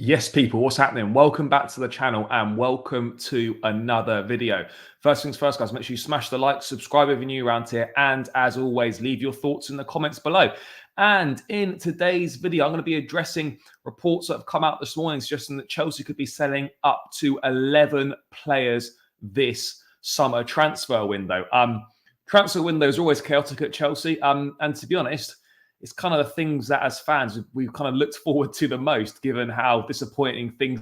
Yes, people, what's happening? Welcome back to the channel and welcome to another video. First things first, guys, make sure you smash the like, subscribe if you're new around here, and as always, leave your thoughts in the comments below. And in today's video, I'm going to be addressing reports that have come out this morning suggesting that Chelsea could be selling up to 11 players this summer transfer window. Transfer windows are always chaotic at Chelsea, and to be honest, it's kind of the things that as fans we've kind of looked forward to the most, given how disappointing things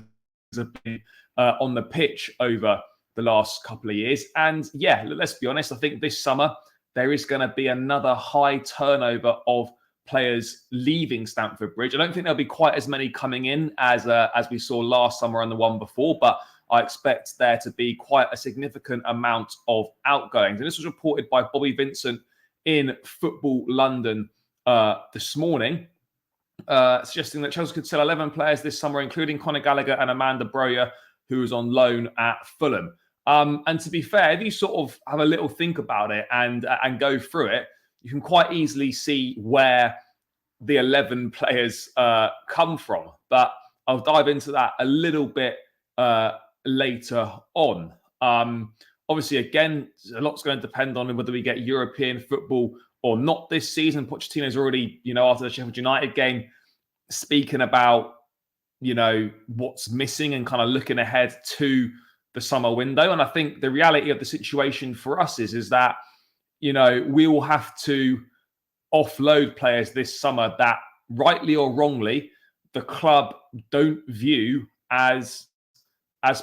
have been on the pitch over the last couple of years. And yeah, let's be honest, I think this summer there is going to be another high turnover of players leaving Stamford Bridge. I don't think there'll be quite as many coming in as we saw last summer and the one before, but I expect there to be quite a significant amount of outgoings. And this was reported by Bobby Vincent in Football London this morning, suggesting that Chelsea could sell 11 players this summer, including Conor Gallagher and Amanda Broja, who is on loan at Fulham. And to be fair, if you sort of have a little think about it and go through it, you can quite easily see where the 11 players come from. But I'll dive into that a little bit later on. Obviously, again, a lot's going to depend on whether we get European football or not this season. Pochettino's already, after the Sheffield United game, speaking about, what's missing and kind of looking ahead to the summer window. And I think the reality of the situation for us is that, we will have to offload players this summer that, rightly or wrongly, the club don't view as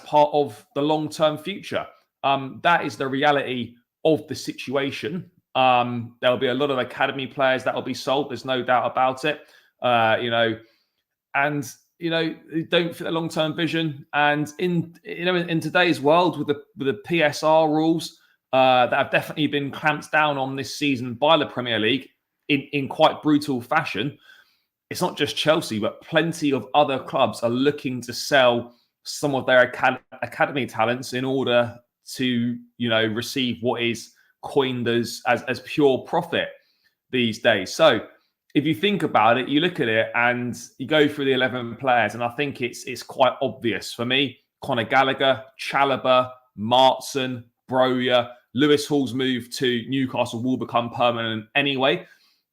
part of the long-term future. That is the reality of the situation. There'll be a lot of academy players that will be sold. There's no doubt about it. Who don't fit the long-term vision. And in today's world with the PSR rules that have definitely been clamped down on this season by the Premier League in quite brutal fashion, it's not just Chelsea, but plenty of other clubs are looking to sell some of their academy talents in order to receive what is coined as pure profit these days. So if you think about it, you look at it and you go through the 11 players, and I think it's quite obvious for me. Conor Gallagher, Chalobah, Martson, Broja, Lewis Hall's move to Newcastle will become permanent anyway.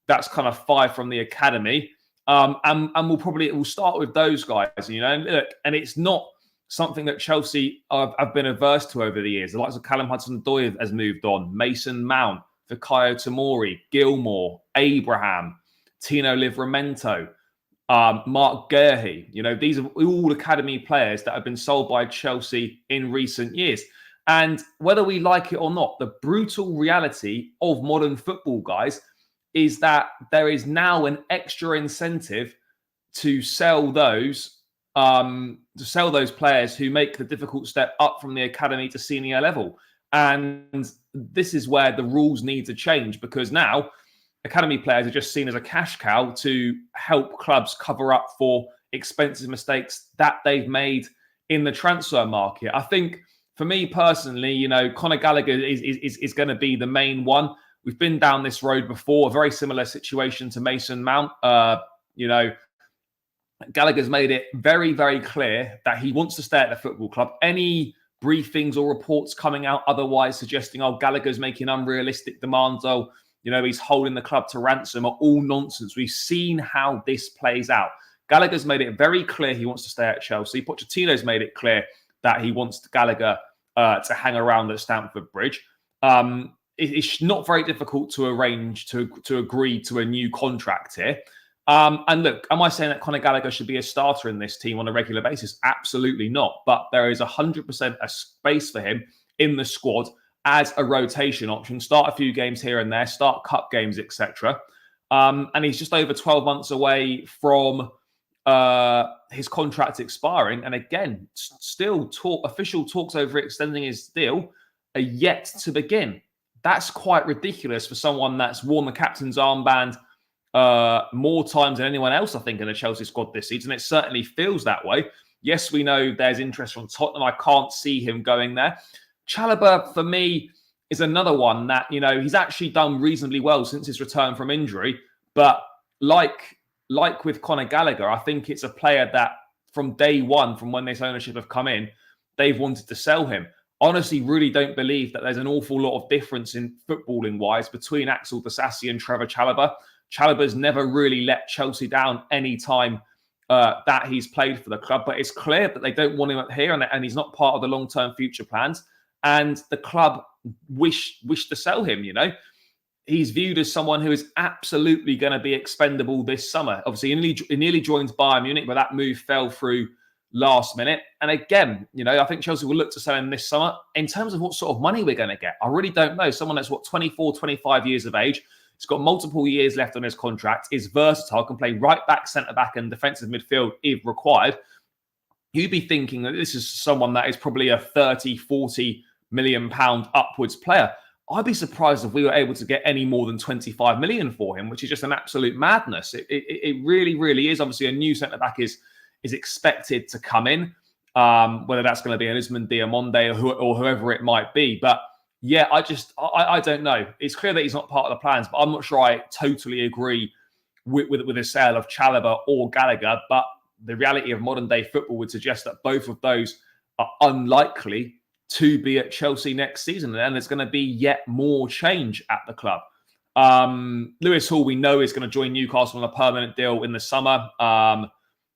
That's kind of 5 from the academy. And we'll start with those guys, and look, and it's not something that Chelsea have been averse to over the years. The likes of Callum Hudson-Odoi has moved on. Mason Mount, Fikayo Tomori, Gilmore, Abraham, Tino Livramento, Mark Guehi. These are all academy players that have been sold by Chelsea in recent years. And whether we like it or not, the brutal reality of modern football, guys, is that there is now an extra incentive to sell those players who make the difficult step up from the academy to senior level. And this is where the rules need to change, because now academy players are just seen as a cash cow to help clubs cover up for expensive mistakes that they've made in the transfer market. I think for me personally, Conor Gallagher is going to be the main one. We've been down this road before, a very similar situation to Mason Mount. Gallagher's made it very, very clear that he wants to stay at the football club. Any briefings or reports coming out otherwise suggesting, Gallagher's making unrealistic demands, he's holding the club to ransom, are all nonsense. We've seen how this plays out. Gallagher's made it very clear he wants to stay at Chelsea. Pochettino's made it clear that he wants Gallagher to hang around at Stamford Bridge. It's not very difficult to arrange to agree to a new contract here. And look, am I saying that Conor Gallagher should be a starter in this team on a regular basis? Absolutely not. But there is 100% a space for him in the squad as a rotation option. Start a few games here and there, start cup games, etc. And he's just over 12 months away from his contract expiring. And again, still official talks over extending his deal are yet to begin. That's quite ridiculous for someone that's worn the captain's armband more times than anyone else, I think, in the Chelsea squad this season. It certainly feels that way. Yes, we know there's interest from Tottenham. I can't see him going there. Chalobah, for me, is another one that, he's actually done reasonably well since his return from injury. But like with Conor Gallagher, I think it's a player that from day one, from when this ownership have come in, they've wanted to sell him. Honestly, really don't believe that there's an awful lot of difference in footballing wise between Axel Disasi and Trevoh Chalobah. Chalobah's never really let Chelsea down any time that he's played for the club, but it's clear that they don't want him here, and he's not part of the long-term future plans. And the club wish to sell him. You know, he's viewed as someone who is absolutely going to be expendable this summer. Obviously, he nearly joined Bayern Munich, but that move fell through last minute. And again, you know, I think Chelsea will look to sell him this summer. In terms of what sort of money we're going to get, I really don't know. Someone that's 24, 25 years of age. He's got multiple years left on his contract, is versatile, can play right back, centre back, and defensive midfield if required. You'd be thinking that this is someone that is probably a 30, 40 million pound upwards player. I'd be surprised if we were able to get any more than 25 million for him, which is just an absolute madness. It really, really is. Obviously, a new centre back is expected to come in, whether that's going to be an Usman Diamonde or whoever it might be. But yeah, I don't know. It's clear that he's not part of the plans, but I'm not sure I totally agree with the sale of Chalobah or Gallagher. But the reality of modern day football would suggest that both of those are unlikely to be at Chelsea next season. And there's going to be yet more change at the club. Lewis Hall, we know, is going to join Newcastle on a permanent deal in the summer.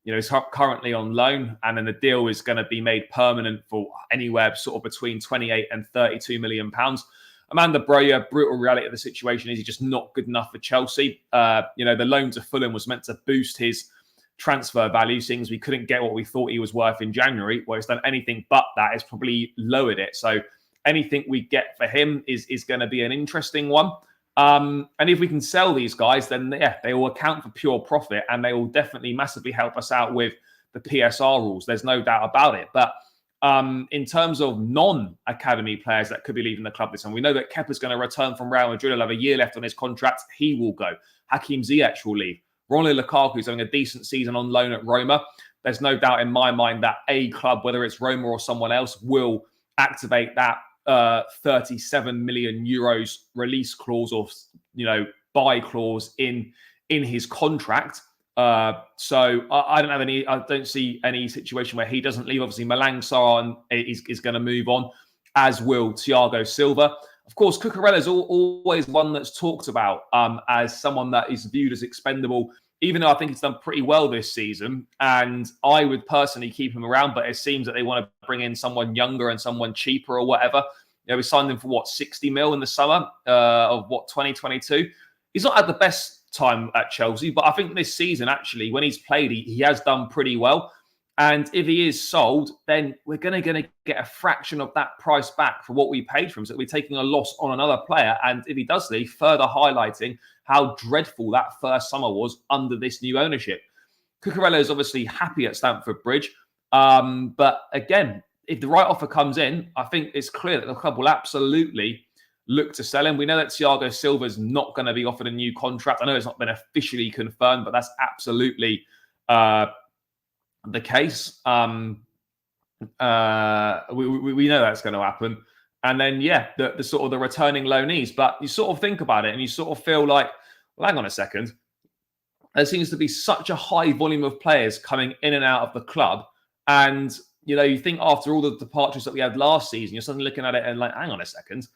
You know, he's currently on loan, and then the deal is going to be made permanent for anywhere sort of between 28 and 32 million pounds. Amanda Broja, brutal reality of the situation is he's just not good enough for Chelsea. You know, the loan to Fulham was meant to boost his transfer value, seeing as we couldn't get what we thought he was worth in January. Well, it's done anything but that. It's probably lowered it. So anything we get for him is going to be an interesting one. And if we can sell these guys, then yeah, they will account for pure profit, and they will definitely massively help us out with the PSR rules. There's no doubt about it. But in terms of non-academy players that could be leaving the club this summer, we know that Kepa's going to return from Real Madrid. He'll have a year left on his contract. He will go. Hakim Ziyech will leave. Romelu Lukaku's having a decent season on loan at Roma. There's no doubt in my mind that a club, whether it's Roma or someone else, will activate that 37 million euros release clause, or, you know, buy clause in his contract. So I don't see any situation where he doesn't leave. Obviously, Malang Sarr is going to move on, as will Thiago Silva. Of course, Cucurella is always one that's talked about as someone that is viewed as expendable, even though I think he's done pretty well this season. And I would personally keep him around, but it seems that they want to bring in someone younger and someone cheaper or whatever. You know, we signed him for 60 mil in the summer of 2022. He's not had the best time at Chelsea, but I think this season, actually, when he's played, he has done pretty well. And if he is sold, then we're going to get a fraction of that price back for what we paid for him. So we're taking a loss on another player. And if he does leave, further highlighting how dreadful that first summer was under this new ownership. Cucurella is obviously happy at Stamford Bridge. But again, if the right offer comes in, I think it's clear that the club will absolutely look to sell him. We know that Thiago Silva's not going to be offered a new contract. I know it's not been officially confirmed, but that's absolutely the case. We know that's going to happen. And then, yeah, the sort of the returning loanees. But you sort of think about it and you sort of feel like, well, hang on a second. There seems to be such a high volume of players coming in and out of the club. And, you know, you think after all the departures that we had last season, you're suddenly looking at it and like, hang on a second.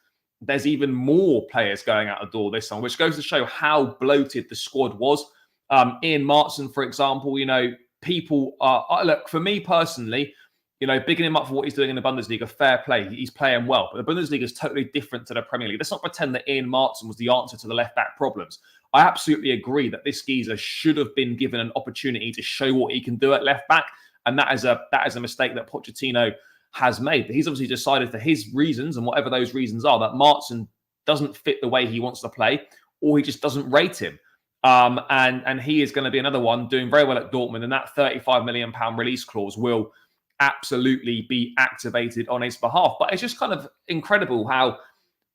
There's even more players going out the door this summer, which goes to show how bloated the squad was. Ian Martson, for example, you know, people are, look, for me personally, you know, bigging him up for what he's doing in the Bundesliga, fair play. He's playing well. But the Bundesliga is totally different to the Premier League. Let's not pretend that Ian Martson was the answer to the left-back problems. I absolutely agree that this geezer should have been given an opportunity to show what he can do at left-back. And that is a mistake that Pochettino has made. But he's obviously decided, for his reasons, and whatever those reasons are, that Martson doesn't fit the way he wants to play, or he just doesn't rate him. And he is going to be another one doing very well at Dortmund, and that £35 million release clause will absolutely be activated on his behalf. But it's just kind of incredible how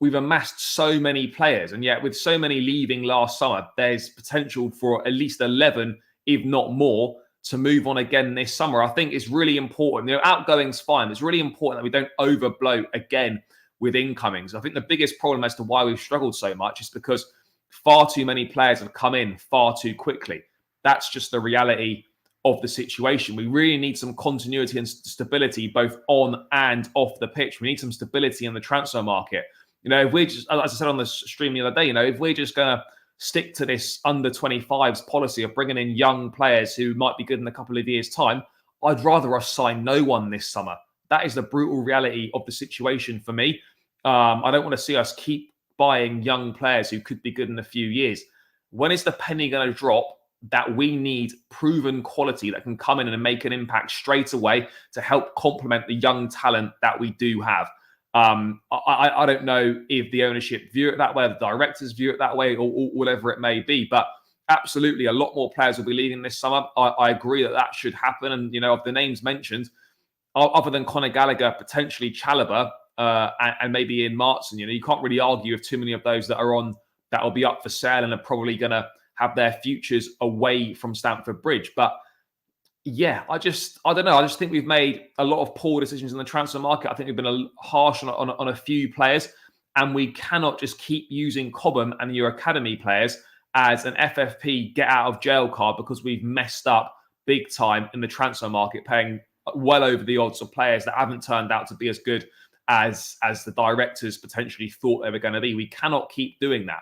we've amassed so many players, and yet with so many leaving last summer, there's potential for at least 11, if not more, to move on again this summer. I think it's really important. You know, outgoing's fine. It's really important that we don't overbloat again with incomings. I think the biggest problem as to why we've struggled so much is because far too many players have come in far too quickly. That's just the reality of the situation. We really need some continuity and stability both on and off the pitch. We need some stability in the transfer market. If we're just, as I said on the stream the other day, if we're just going to stick to this under 25s policy of bringing in young players who might be good in a couple of years' time, I'd rather us sign no one this summer. That is the brutal reality of the situation for me. I don't want to see us keep buying young players who could be good in a few years. When is the penny going to drop that we need proven quality that can come in and make an impact straight away to help complement the young talent that we do have? I don't know if the ownership view it that way, the directors view it that way, or whatever it may be. But absolutely, a lot more players will be leaving this summer. I agree that should happen. And, of the names mentioned, other than Conor Gallagher, potentially Chalobah, and maybe Ian Martson, you can't really argue with too many of those that will be up for sale and are probably going to have their futures away from Stamford Bridge. But yeah, I don't know. I just think we've made a lot of poor decisions in the transfer market. I think we've been harsh on a few players, and we cannot just keep using Cobham and your academy players as an FFP get out of jail card because we've messed up big time in the transfer market, paying well over the odds of players that haven't turned out to be as good as the directors potentially thought they were going to be. We cannot keep doing that.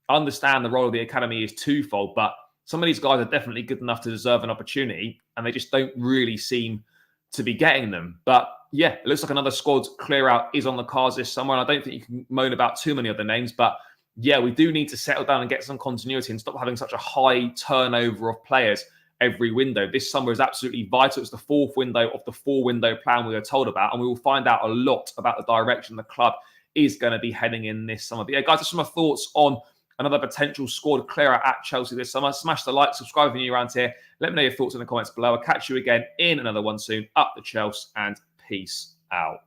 I understand the role of the academy is twofold, but some of these guys are definitely good enough to deserve an opportunity, and they just don't really seem to be getting them. But yeah, it looks like another squad clear out is on the cards this summer, and I don't think you can moan about too many other names. But yeah, we do need to settle down and get some continuity and stop having such a high turnover of players every window. This summer is absolutely vital. It's the fourth window of the four-window plan we were told about, and we will find out a lot about the direction the club is going to be heading in this summer. But yeah, guys, just some thoughts on another potential squad clear out at Chelsea this summer. Smash the like, subscribe if you're new around here. Let me know your thoughts in the comments below. I'll catch you again in another one soon. Up the Chelsea, and peace out.